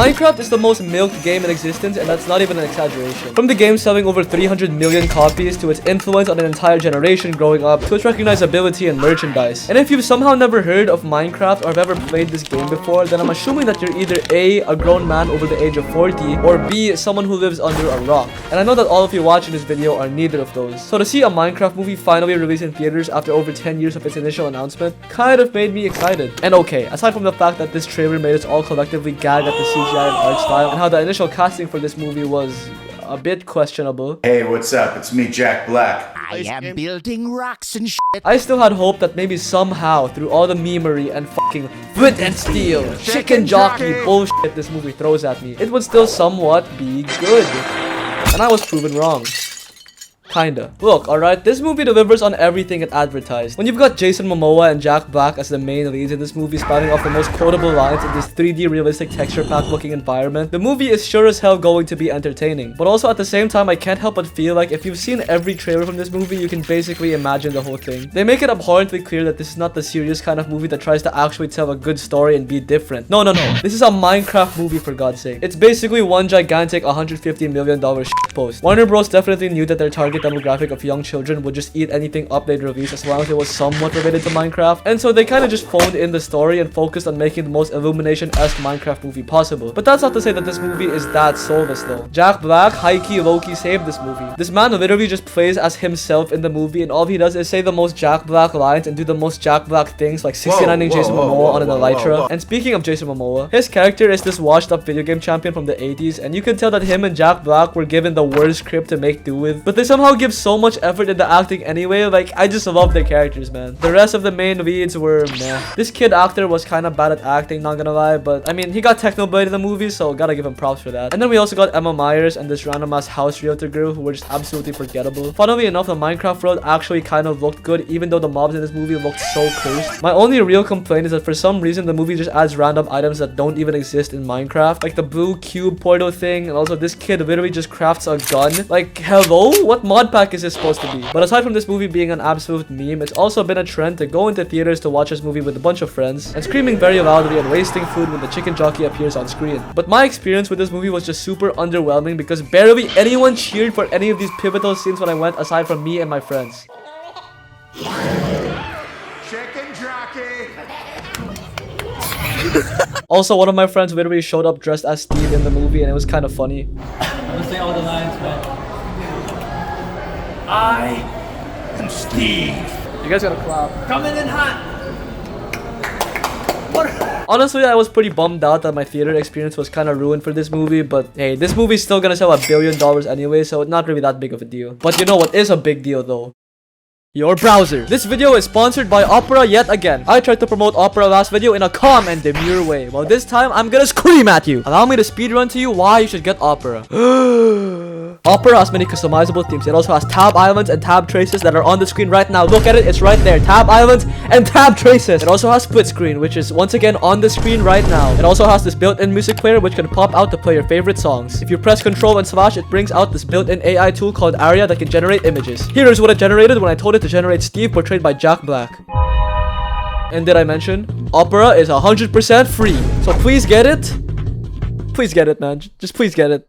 Minecraft is the most milked game in existence, and that's not even an exaggeration. From the game selling over 300 million copies, to its influence on an entire generation growing up, to its recognizability and merchandise. And if you've somehow never heard of Minecraft or have ever played this game before, then I'm assuming that you're either A grown man over the age of 40, or B, someone who lives under a rock. And I know that all of you watching this video are neither of those. So to see a Minecraft movie finally released in theaters after over 10 years of its initial announcement kind of made me excited. And okay, aside from the fact that this trailer made us all collectively gag at the CGI and art style, and how the initial casting for this movie was a bit questionable. Hey, what's up? It's me, Jack Black. I am building rocks and shit. I still had hope that maybe somehow, through all the memery and fucking flint and steel, chicken jockey bullshit this movie throws at me, it would still somewhat be good. And I was proven wrong. Kinda. Look, alright, this movie delivers on everything it advertised. When you've got Jason Momoa and Jack Black as the main leads in this movie, spouting off the most quotable lines in this 3D realistic texture pack looking environment, the movie is sure as hell going to be entertaining. But also at the same time, I can't help but feel like if you've seen every trailer from this movie, you can basically imagine the whole thing. They make it abhorrently clear that this is not the serious kind of movie that tries to actually tell a good story and be different. No. This is a Minecraft movie, for God's sake. It's basically one gigantic $150 million shitpost. Warner Bros definitely knew that their target demographic of young children would just eat anything up they'd release as long as it was somewhat related to Minecraft, and so they kind of just phoned in the story and focused on making the most Illumination-esque Minecraft movie possible. But that's not to say that this movie is that soulless though. Jack Black high-key low-key saved this movie. This man literally just plays as himself in the movie, and all he does is say the most Jack Black lines and do the most Jack Black things, like 69ing Jason Momoa on an Elytra. And speaking of Jason Momoa, his character is this washed-up video game champion from the 80s, and you can tell that him and Jack Black were given the worst script to make do with, but they somehow give so much effort in the acting anyway. Like, I just love their characters, man. The rest of the main leads were meh. This kid actor was kind of bad at acting, not gonna lie, but I mean, he got Technoblade in the movie, so gotta give him props for that. And then we also got Emma Myers and this random ass house realtor girl who were just absolutely forgettable. Funnily enough, the Minecraft world actually kind of looked good, even though the mobs in this movie looked so cursed. My only real complaint is that for some reason the movie just adds random items that don't even exist in Minecraft, like the blue cube portal thing, and also this kid literally just crafts a gun. Like, hello? What mod pack is this supposed to be? But aside from this movie being an absolute meme, it's also been a trend to go into theaters to watch this movie with a bunch of friends and screaming very loudly and wasting food when the chicken jockey appears on screen. But my experience with this movie was just super underwhelming because barely anyone cheered for any of these pivotal scenes when I went, aside from me and my friends. Chicken jockey! Also, one of my friends literally showed up dressed as Steve in the movie, and it was kind of funny. I'm gonna say all the lines, man. I am Steve. You guys gotta clap. Coming in hot. Honestly, I was pretty bummed out that my theater experience was kind of ruined for this movie, but hey, this movie's still gonna sell $1 billion anyway, so not really that big of a deal. But you know what is a big deal though? Your browser. This video is sponsored by Opera yet again. I tried to promote Opera last video in a calm and demure way. Well, this time I'm gonna scream at you. Allow me to speedrun to you why you should get Opera. Opera has many customizable themes. It also has tab islands and tab traces that are on the screen right now. Look at it, it's right there. Tab islands and tab traces. It also has split screen, which is once again on the screen right now. It also has this built-in music player which can pop out to play your favorite songs. If you press Ctrl and slash, it brings out this built-in AI tool called Aria that can generate images. Here is what it generated when I told it to generate Steve portrayed by Jack Black. And did I mention? Opera is 100% free. So please get it. Please get it, man. Just please get it.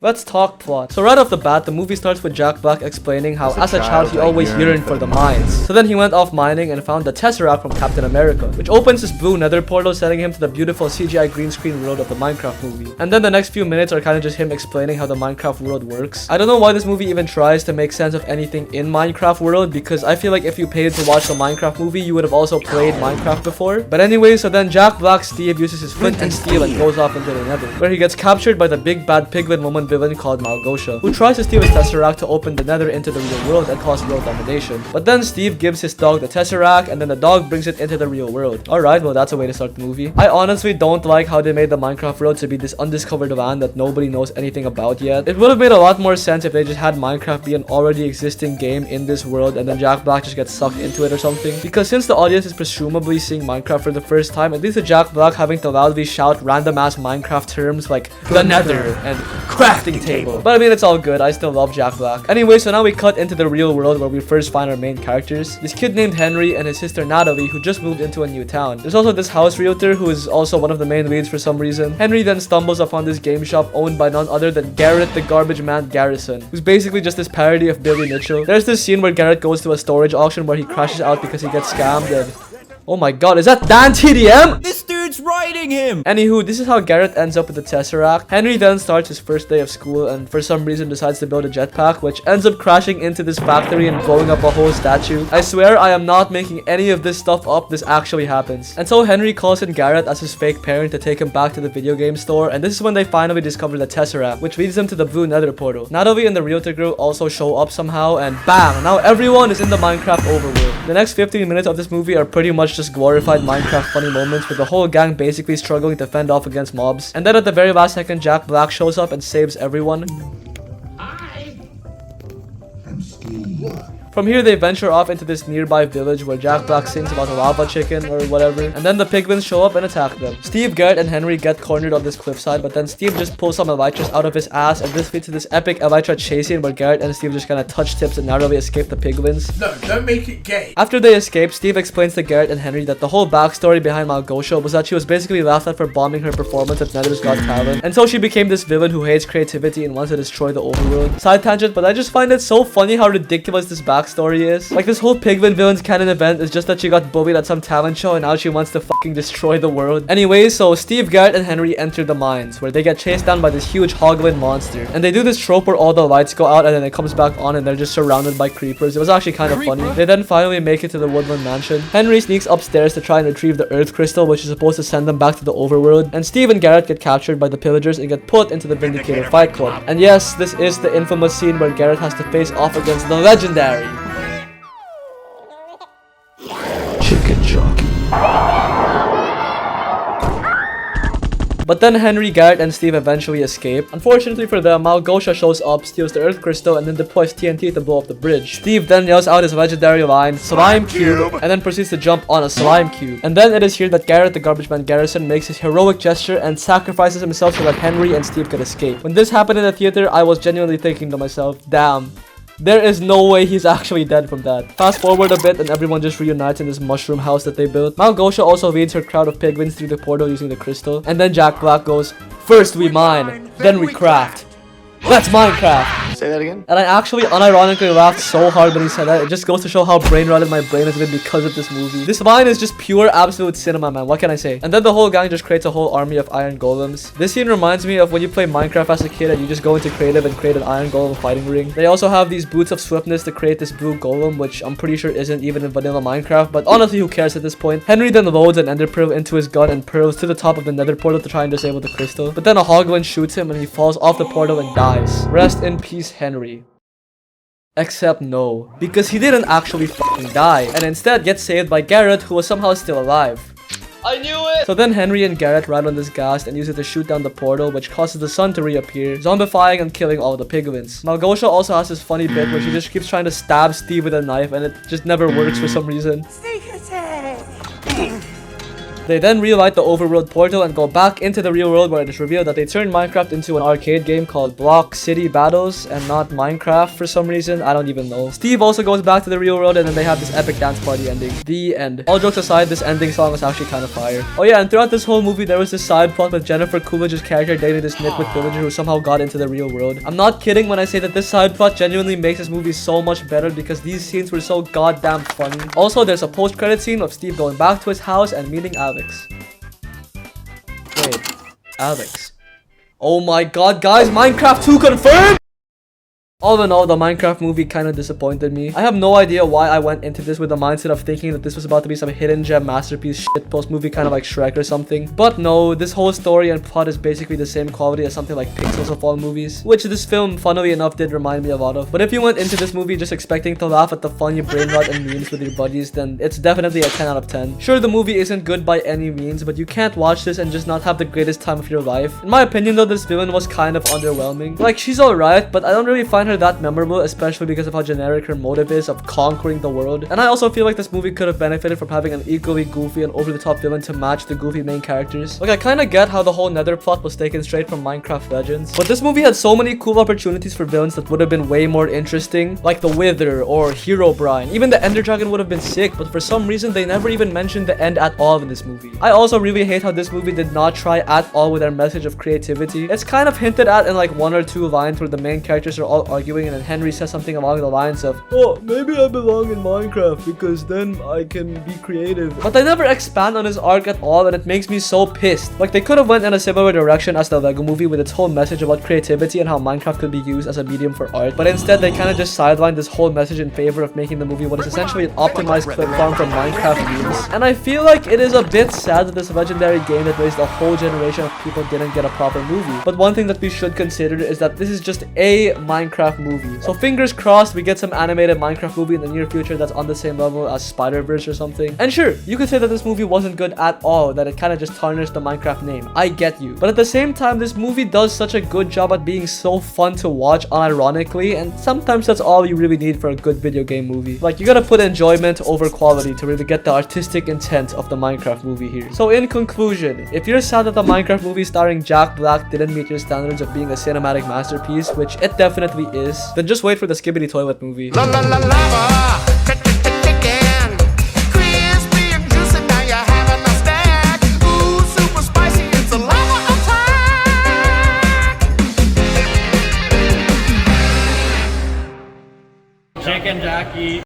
Let's talk plot. So right off the bat, the movie starts with Jack Black explaining how as a child he always yearned for the mines. So then he went off mining and found the Tesseract from Captain America, which opens this blue nether portal, sending him to the beautiful CGI green screen world of the Minecraft movie. And then the next few minutes are kind of just him explaining how the Minecraft world works. I don't know why this movie even tries to make sense of anything in Minecraft world, because I feel like if you paid to watch the Minecraft movie, you would have also played Minecraft before. But anyway, so then Jack Black Steve uses his flint and steel and goes off into the nether, where he gets captured by the big bad piglet woman villain called Malgosha, who tries to steal his Tesseract to open the nether into the real world and cause world domination. But then Steve gives his dog the Tesseract, and then the dog brings it into the real world. Alright, well that's a way to start the movie. I honestly don't like how they made the Minecraft world to be this undiscovered land that nobody knows anything about yet. It would have made a lot more sense if they just had Minecraft be an already existing game in this world and then Jack Black just gets sucked into it or something. Because since the audience is presumably seeing Minecraft for the first time, it leads to Jack Black having to loudly shout random ass Minecraft terms like the nether and crack crafting table. But I mean, it's all good. I still love Jack Black. Anyway, so now we cut into the real world where we first find our main characters. This kid named Henry and his sister Natalie, who just moved into a new town. There's also this house realtor who is also one of the main leads for some reason. Henry then stumbles upon this game shop owned by none other than Garrett the garbage man Garrison, who's basically just this parody of Billy Mitchell. There's this scene where Garrett goes to a storage auction where he crashes out because he gets scammed and... oh my god, is that DanTDM? This dude's riding him! Anywho, this is how Garrett ends up with the Tesseract. Henry then starts his first day of school and for some reason decides to build a jetpack, which ends up crashing into this factory and blowing up a whole statue. I swear I am not making any of this stuff up, this actually happens. And so Henry calls in Garrett as his fake parent to take him back to the video game store, and this is when they finally discover the Tesseract, which leads them to the blue nether portal. Natalie and the realtor girl also show up somehow, and bang! Now everyone is in the Minecraft overworld. The next 15 minutes of this movie are pretty much just glorified Minecraft funny moments with the whole gang basically struggling to fend off against mobs. And then at the very last second, Jack Black shows up and saves everyone. From here, they venture off into this nearby village where Jack Black sings about a lava chicken or whatever, and then the pigments show up and attack them. Steve, Garrett, and Henry get cornered on this cliffside, but then Steve just pulls some elytras out of his ass, and this leads to this epic elytra chase scene where Garrett and Steve just kind of touch tips and narrowly escape the pigments. No, don't make it gay. After they escape, Steve explains to Garrett and Henry that the whole backstory behind Malgosha was that she was basically laughed at for bombing her performance at Nether's Got Talent, and so she became this villain who hates creativity and wants to destroy the overworld. Side tangent, but I just find it so funny how ridiculous this backstory is. Like, this whole Pigman villain's canon event is just that she got bullied at some talent show and now she wants to fucking destroy the world. Anyway, so Steve, Garrett, and Henry enter the mines, where they get chased down by this huge hoglin monster. And they do this trope where all the lights go out and then it comes back on and they're just surrounded by creepers. It was actually kind of funny. They then finally make it to the Woodland Mansion. Henry sneaks upstairs to try and retrieve the Earth Crystal, which is supposed to send them back to the overworld. And Steve and Garrett get captured by the pillagers and get put into the Vindicator Fight Club. And yes, this is the infamous scene where Garrett has to face off against the legendary Chicken Jockey. But then Henry, Garrett, and Steve eventually escape. Unfortunately for them, Malgosha shows up, steals the Earth Crystal, and then deploys TNT to blow up the bridge. Steve then yells out his legendary line, "Slime Cube," and then proceeds to jump on a slime cube. And then it is here that Garrett, the garbage man Garrison, makes his heroic gesture and sacrifices himself so that Henry and Steve could escape. When this happened in the theater, I was genuinely thinking to myself, damn. There is no way he's actually dead from that. Fast forward a bit and everyone just reunites in this mushroom house that they built. Malgosha also leads her crowd of pigments through the portal using the crystal. And then Jack Black goes, "First we mine, then we craft. Let's Minecraft." Say that again? And I actually unironically laughed so hard when he said that. It just goes to show how brain rotted my brain has been because of this movie. This line is just pure absolute cinema, man. What can I say? And then the whole gang just creates a whole army of iron golems. This scene reminds me of when you play Minecraft as a kid and you just go into creative and create an iron golem fighting ring. They also have these boots of swiftness to create this blue golem, which I'm pretty sure isn't even in vanilla Minecraft, but honestly, who cares at this point? Henry then loads an ender pearl into his gun and pearls to the top of the nether portal to try and disable the crystal. But then a hoglin shoots him and he falls off the portal and dies. Rest in peace, Henry. Except no, because he didn't actually fucking die, and instead gets saved by Garrett, who was somehow still alive. I knew it! So then Henry and Garrett ride on this ghast and use it to shoot down the portal, which causes the sun to reappear, zombifying and killing all the piglins. Malgosha also has this funny bit where she just keeps trying to stab Steve with a knife and it just never works for some reason. They then relight the overworld portal and go back into the real world, where it is revealed that they turned Minecraft into an arcade game called Block City Battles and not Minecraft for some reason. I don't even know. Steve also goes back to the real world and then they have this epic dance party ending. The end. All jokes aside, this ending song was actually kind of fire. Oh yeah, and throughout this whole movie there was this side plot with Jennifer Coolidge's character dating this nitwit villager who somehow got into the real world. I'm not kidding when I say that this side plot genuinely makes this movie so much better because these scenes were so goddamn funny. Also, there's a post-credit scene of Steve going back to his house and meeting Alex. Wait, Alex. Oh my god, guys, Minecraft 2 confirmed! All in all, the Minecraft movie kind of disappointed me. I have no idea why I went into this with the mindset of thinking that this was about to be some hidden gem masterpiece shitpost movie kind of like Shrek or something. But no, this whole story and plot is basically the same quality as something like Pixels of all movies, which this film, funnily enough, did remind me a lot of. But if you went into this movie just expecting to laugh at the funny brain rot and memes with your buddies, then it's definitely a 10 out of 10. Sure, the movie isn't good by any means, but you can't watch this and just not have the greatest time of your life. In my opinion though, this villain was kind of underwhelming. Like, she's alright, but I don't really find her that memorable, especially because of how generic her motive is of conquering the world. And I also feel like this movie could have benefited from having an equally goofy and over-the-top villain to match the goofy main characters. Like, I kind of get how the whole Nether plot was taken straight from Minecraft Legends, but this movie had so many cool opportunities for villains that would have been way more interesting, like the Wither or Herobrine. Even the Ender Dragon would have been sick, but for some reason they never even mentioned the end at all in this movie. I also really hate how this movie did not try at all with their message of creativity. It's kind of hinted at in like 1 or 2 lines where the main characters are all arguing and then Henry says something along the lines of, "Oh, maybe I belong in Minecraft because then I can be creative." But they never expand on his arc at all, and it makes me so pissed. Like, they could have went in a similar direction as the Lego movie with its whole message about creativity and how Minecraft could be used as a medium for art, but instead they kind of just sidelined this whole message in favor of making the movie what is essentially an optimized clip farm from Minecraft memes. And I feel like it is a bit sad that this legendary game that raised a whole generation of people didn't get a proper movie. But one thing that we should consider is that this is just a Minecraft movie. So fingers crossed we get some animated Minecraft movie in the near future that's on the same level as Spider-Verse or something. And sure, you could say that this movie wasn't good at all, that it kind of just tarnished the Minecraft name. I get you. But at the same time, this movie does such a good job at being so fun to watch unironically, and sometimes that's all you really need for a good video game movie. Like, you gotta put enjoyment over quality to really get the artistic intent of the Minecraft movie here. So in conclusion, if you're sad that the Minecraft movie starring Jack Black didn't meet your standards of being a cinematic masterpiece, which it definitely is, then just wait for the Skibbity Toilet movie. La la la lava, chicken, crispy and juicy. Now you're having a snack. Ooh, super spicy. It's a lava attack. Chicken jockey.